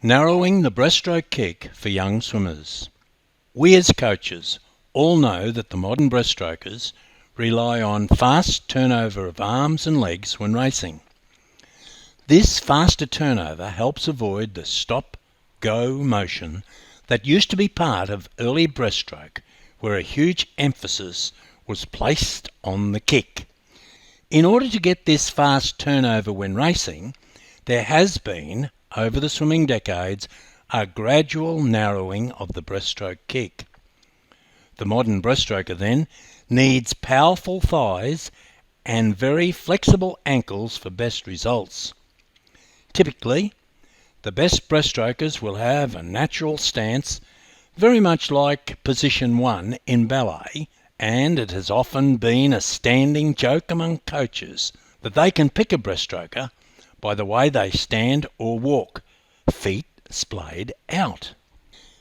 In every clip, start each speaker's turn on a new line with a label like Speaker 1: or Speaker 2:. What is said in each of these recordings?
Speaker 1: Narrowing the breaststroke kick for young swimmers. We as coaches all know that the modern breaststrokers rely on fast turnover of arms and legs when racing. This faster turnover helps avoid the stop-go motion that used to be part of early breaststroke, where a huge emphasis was placed on the kick. In order to get this fast turnover when racing, there has been, over the swimming decades, a gradual narrowing of the breaststroke kick. The modern breaststroker then needs powerful thighs and very flexible ankles for best results. Typically, the best breaststrokers will have a natural stance very much like position 1 in ballet, and it has often been a standing joke among coaches that they can pick a breaststroker by the way they stand or walk, feet splayed out.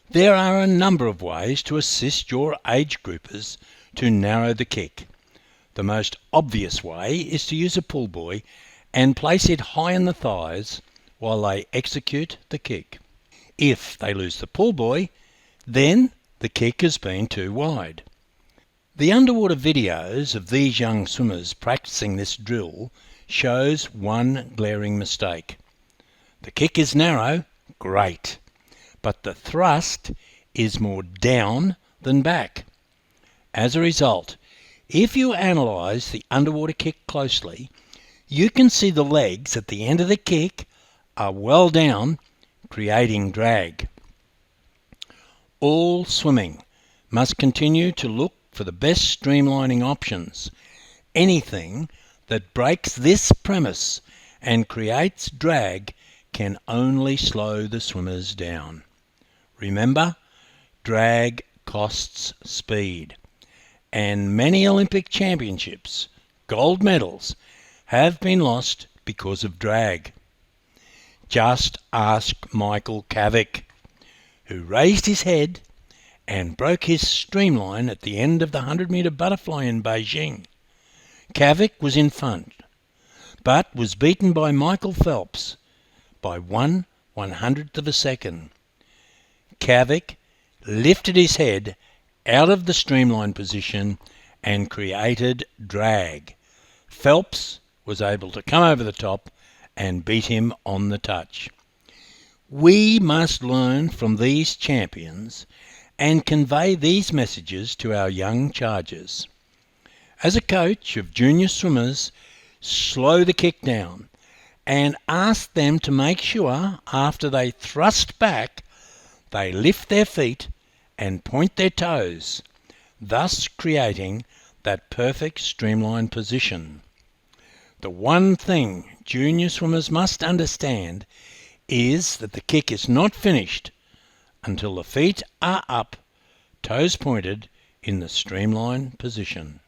Speaker 1: There are a number of ways to assist your age groupers to narrow the kick. The most obvious way is to use a pull buoy and place it high in the thighs while they execute the kick. If they lose the pull buoy, then the kick has been too wide. The underwater videos of these young swimmers practicing this drill shows one glaring mistake. The kick is narrow, great, but the thrust is more down than back. As a result, if you analyse the underwater kick closely, you can see the legs at the end of the kick are well down, creating drag. All swimming must continue to look for the best streamlining options. Anything that breaks this premise and creates drag can only slow the swimmers down. Remember, drag costs speed, and many Olympic championships, gold medals, have been lost because of drag. Just ask Michael Cavic, who raised his head and broke his streamline at the end of the 100-metre butterfly in Beijing. Cavic was in front, but was beaten by Michael Phelps by 1/100th of a second. Cavic lifted his head out of the streamline position and created drag. Phelps was able to come over the top and beat him on the touch. We must learn from these champions and convey these messages to our young chargers. As a coach of junior swimmers, slow the kick down and ask them to make sure after they thrust back, they lift their feet and point their toes, thus creating that perfect streamline position. The one thing junior swimmers must understand is that the kick is not finished until the feet are up, toes pointed in the streamline position.